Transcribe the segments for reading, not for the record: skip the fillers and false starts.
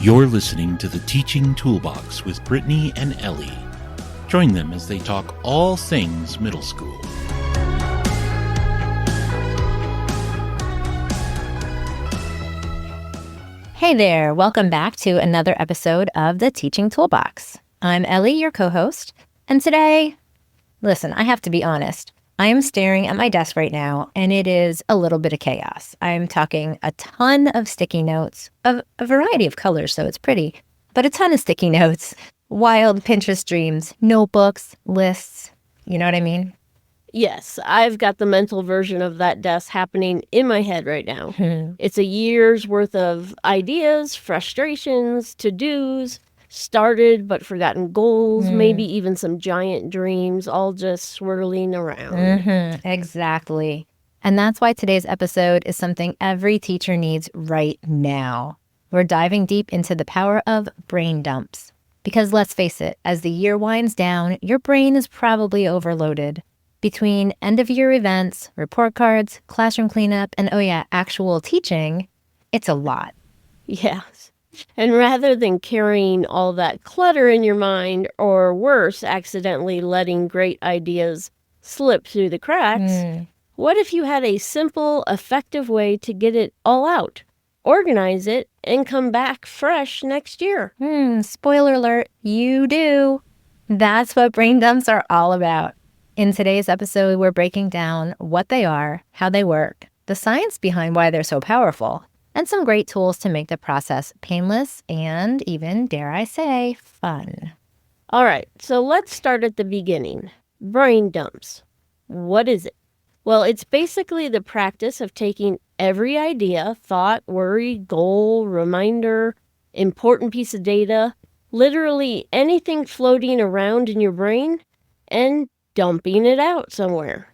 You're listening to the Teaching Toolbox with Brittany and Ellie. Join them as they talk all things middle school. Hey there, welcome back to another episode of the Teaching Toolbox. I'm Ellie, your co-host, and today, listen, I have to be honest. I am staring at my desk right now, and it is a little bit of chaos. I'm talking a ton of sticky notes of a variety of colors, so it's pretty, but a ton of sticky notes, wild Pinterest dreams, notebooks, lists, you know what I mean? Yes, I've got the mental version of that desk happening in my head right now. It's a year's worth of ideas, frustrations, to-dos, started but forgotten goals, maybe even some giant dreams, all just swirling around. Exactly. And that's why today's episode is something every teacher needs right now. We're diving deep into the power of brain dumps. Because let's face it, as the year winds down, your brain is probably overloaded. Between end-of-year events, report cards, classroom cleanup, and actual teaching, it's a lot. Yes. And rather than carrying all that clutter in your mind, or worse, accidentally letting great ideas slip through the cracks, what if you had a simple, effective way to get it all out, organize it, and come back fresh next year? Spoiler alert, you do. That's what brain dumps are all about. In today's episode, we're breaking down what they are, how they work, the science behind why they're so powerful, and some great tools to make the process painless and even, dare I say, fun. All right, so let's start at the beginning. Brain dumps. What is it? Well, it's basically the practice of taking every idea, thought, worry, goal, reminder, important piece of data, literally anything floating around in your brain, and dumping it out somewhere.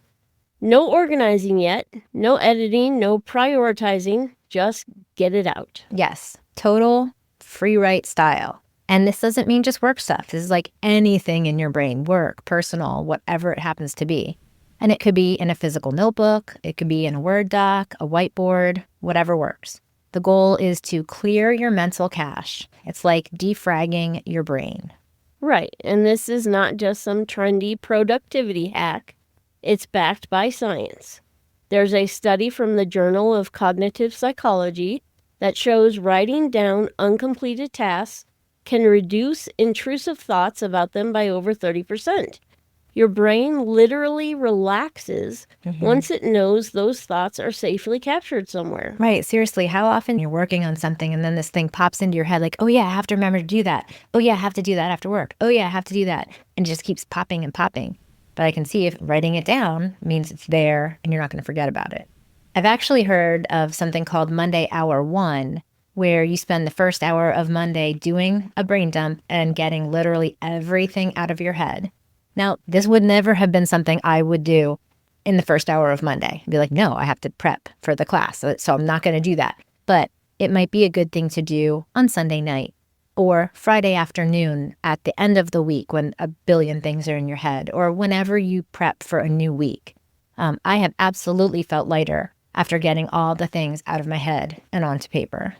No organizing yet, no editing, no prioritizing, just get it out. Yes, total free write style. And this doesn't mean just work stuff. This is like anything in your brain, work, personal, whatever it happens to be. And it could be in a physical notebook, it could be in a Word doc, a whiteboard, whatever works. The goal is to clear your mental cache. It's like defragging your brain. Right, and this is not just some trendy productivity hack. It's backed by science. There's a study from the Journal of Cognitive Psychology that shows writing down uncompleted tasks can reduce intrusive thoughts about them by over 30%. Your brain literally relaxes once it knows those thoughts are safely captured somewhere. Right, seriously, how often you're working on something and then this thing pops into your head like, oh yeah, I have to remember to do that. Oh yeah, I have to do that after work. Oh yeah, I have to do that. And it just keeps popping and popping. But I can see if writing it down means it's there and you're not going to forget about it. I've actually heard of something called Monday Hour 1, where you spend the first hour of Monday doing a brain dump and getting literally everything out of your head. Now, this would never have been something I would do in the first hour of Monday. I'd be like, no, I have to prep for the class, so I'm not going to do that. But it might be a good thing to do on Sunday night or Friday afternoon at the end of the week when a billion things are in your head, or whenever you prep for a new week. I have absolutely felt lighter after getting all the things out of my head and onto paper.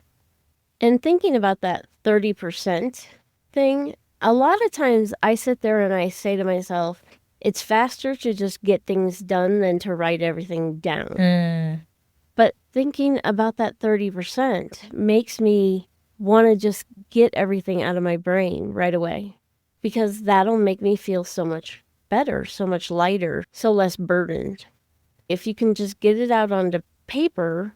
And thinking about that 30% thing, a lot of times I sit there and I say to myself, it's faster to just get things done than to write everything down. But thinking about that 30% makes me want to just get everything out of my brain right away, because that'll make me feel so much better, so much lighter, so less burdened. If you can just get it out onto paper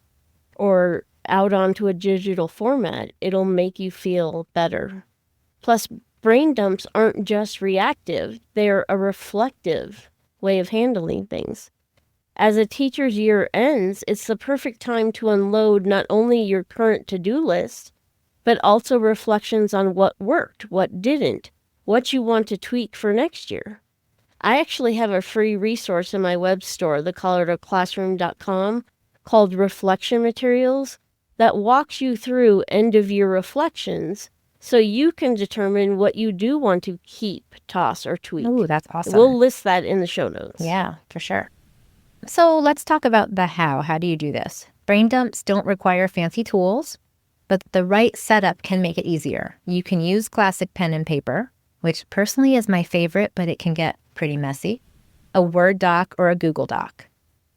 or out onto a digital format, it'll make you feel better. Plus, brain dumps aren't just reactive, they're a reflective way of handling things. As a teacher's year ends, it's the perfect time to unload not only your current to-do list, but also reflections on what worked, what didn't, what you want to tweak for next year. I actually have a free resource in my web store, thecoloredoclassroom.com, called Reflection Materials, that walks you through end-of-year reflections so you can determine what you do want to keep, toss, or tweak. Ooh, that's awesome. We'll list that in the show notes. Yeah, for sure. So let's talk about the how. How do you do this? Brain dumps don't require fancy tools. but the right setup can make it easier. You can use classic pen and paper, which personally is my favorite, but it can get pretty messy, a Word doc or a Google Doc.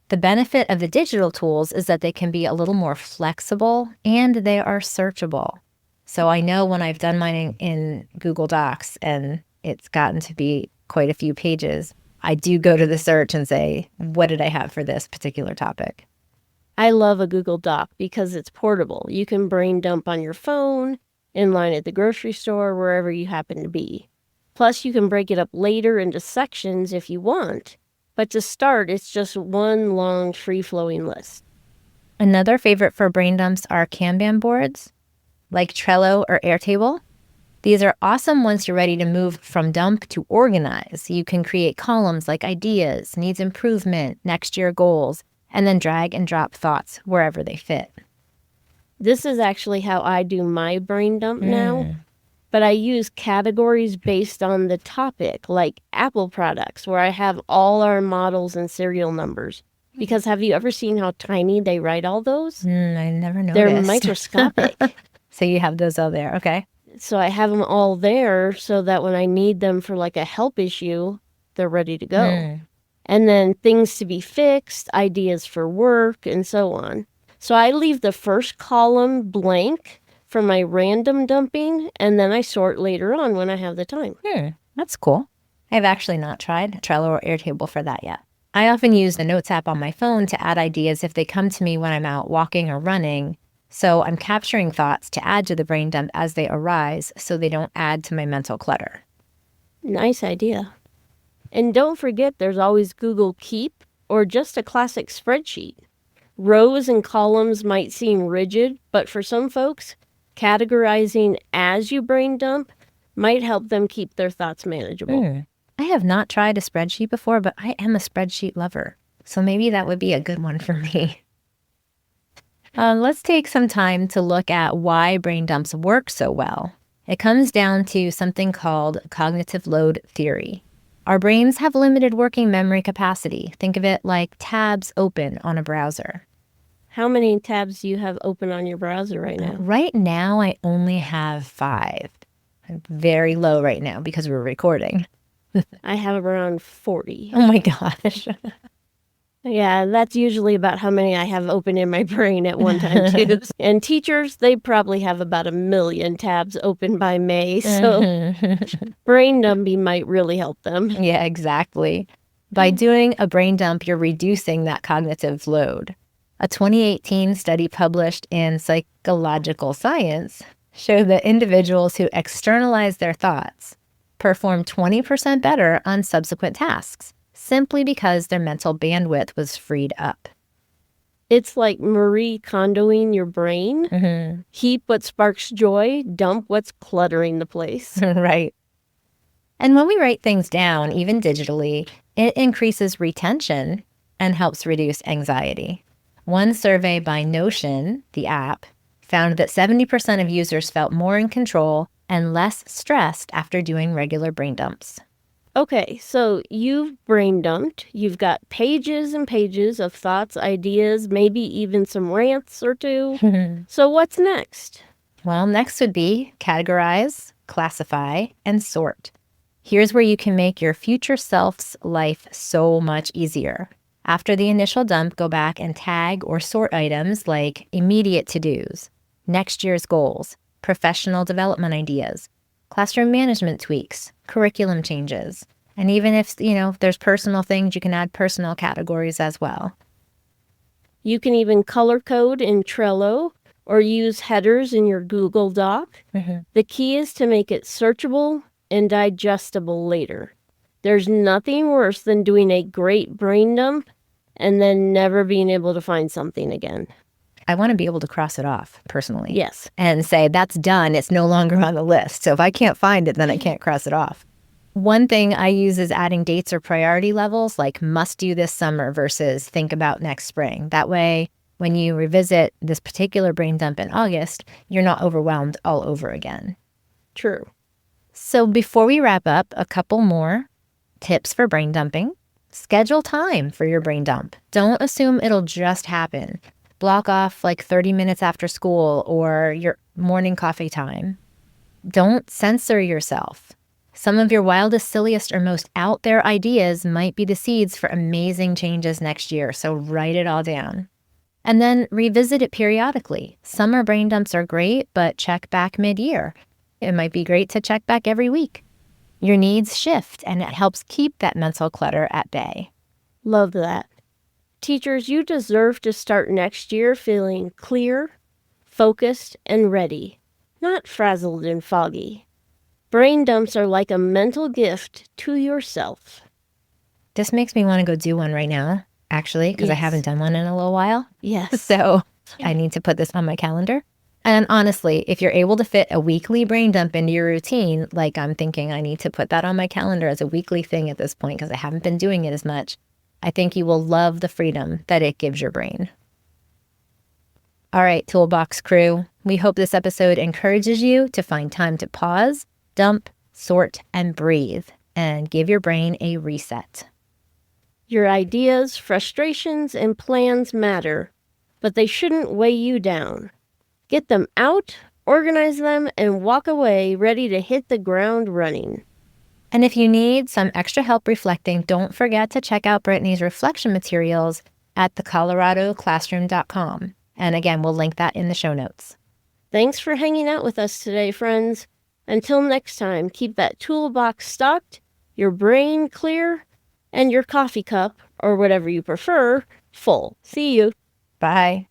The benefit of the digital tools is that they can be a little more flexible and they are searchable. So I know when I've done mine in Google Docs and it's gotten to be quite a few pages, I do go to the search and say, what did I have for this particular topic? I love a Google Doc because it's portable. You can brain dump on your phone, in line at the grocery store, wherever you happen to be. Plus, you can break it up later into sections if you want. But to start, it's just one long, free-flowing list. Another favorite for brain dumps are Kanban boards, like Trello or Airtable. These are awesome once you're ready to move from dump to organize. You can create columns like ideas, needs improvement, next year goals, and then drag and drop thoughts wherever they fit. This is actually how I do my brain dump now. But I use categories based on the topic, like Apple products, where I have all our models and serial numbers. Because have you ever seen how tiny they write all those? I never noticed. They're microscopic. So you have those all there, okay? So I have them all there so that when I need them for like a help issue, they're ready to go. And then things to be fixed, ideas for work, and so on. So I leave the first column blank for my random dumping, and then I sort later on when I have the time. That's cool. I've actually not tried Trello or Airtable for that yet. I often use the Notes app on my phone to add ideas if they come to me when I'm out walking or running. So I'm capturing thoughts to add to the brain dump as they arise so they don't add to my mental clutter. Nice idea. And don't forget there's always Google Keep or just a classic spreadsheet. Rows and columns might seem rigid, but for some folks, categorizing as you brain dump might help them keep their thoughts manageable. I have not tried a spreadsheet before, but I am a spreadsheet lover. So maybe that would be a good one for me. Let's take some time to look at why brain dumps work so well. It comes down to something called cognitive load theory. Our brains have limited working memory capacity. Think of it like tabs open on a browser. How many tabs do you have open on your browser right now? Right now, I only have 5. I'm very low right now because we're recording. I have around 40. Oh my gosh. Yeah, that's usually about how many I have open in my brain at one time, too. And teachers, they probably have about 1 million tabs open by May, so brain dumping might really help them. Yeah, exactly. By doing a brain dump, you're reducing that cognitive load. A 2018 study published in Psychological Science showed that individuals who externalize their thoughts perform 20% better on subsequent tasks, simply because their mental bandwidth was freed up. It's like Marie Kondoing your brain. Heap what sparks joy, dump what's cluttering the place. Right. And when we write things down, even digitally, it increases retention and helps reduce anxiety. One survey by Notion, the app, found that 70% of users felt more in control and less stressed after doing regular brain dumps. Okay, so you've brain dumped. You've got pages and pages of thoughts, ideas, maybe even some rants or two. So what's next? Well, next would be categorize, classify, and sort. Here's where you can make your future self's life so much easier. After the initial dump, go back and tag or sort items like immediate to-dos, next year's goals, professional development ideas, classroom management tweaks, curriculum changes, and even if, there's personal things, you can add personal categories as well. You can even color code in Trello or use headers in your Google Doc. The key is to make it searchable and digestible later. There's nothing worse than doing a great brain dump and then never being able to find something again. I want to be able to cross it off personally. Yes. And say, that's done. It's no longer on the list. So if I can't find it, then I can't cross it off. One thing I use is adding dates or priority levels, like must do this summer versus think about next spring. That way, when you revisit this particular brain dump in August, you're not overwhelmed all over again. True. So before we wrap up, a couple more tips for brain dumping. Schedule time for your brain dump. Don't assume it'll just happen. Block off like 30 minutes after school or your morning coffee time. Don't censor yourself. Some of your wildest, silliest, or most out there ideas might be the seeds for amazing changes next year, so write it all down. And then revisit it periodically. Summer brain dumps are great, but check back mid-year. It might be great to check back every week. Your needs shift, and it helps keep that mental clutter at bay. Love that. Teachers, you deserve to start next year feeling clear, focused, and ready, not frazzled and foggy. Brain dumps are like a mental gift to yourself. This makes me want to go do one right now, actually, because I haven't done one in a little while. Yes. So I need to put this on my calendar. And honestly, if you're able to fit a weekly brain dump into your routine, like I'm thinking I need to put that on my calendar as a weekly thing at this point because I haven't been doing it as much, I think you will love the freedom that it gives your brain. All right, Toolbox crew, we hope this episode encourages you to find time to pause, dump, sort, and breathe, and give your brain a reset. Your ideas, frustrations, and plans matter, but they shouldn't weigh you down. Get them out, organize them, and walk away ready to hit the ground running. And if you need some extra help reflecting, don't forget to check out Brittany's reflection materials at thecoloradoclassroom.com. And again, we'll link that in the show notes. Thanks for hanging out with us today, friends. Until next time, keep that toolbox stocked, your brain clear, and your coffee cup, or whatever you prefer, full. See you. Bye.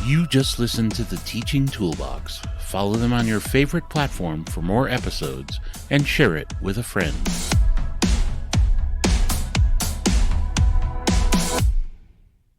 You just listened to the Teaching Toolbox. Follow them on your favorite platform for more episodes and share it with a friend.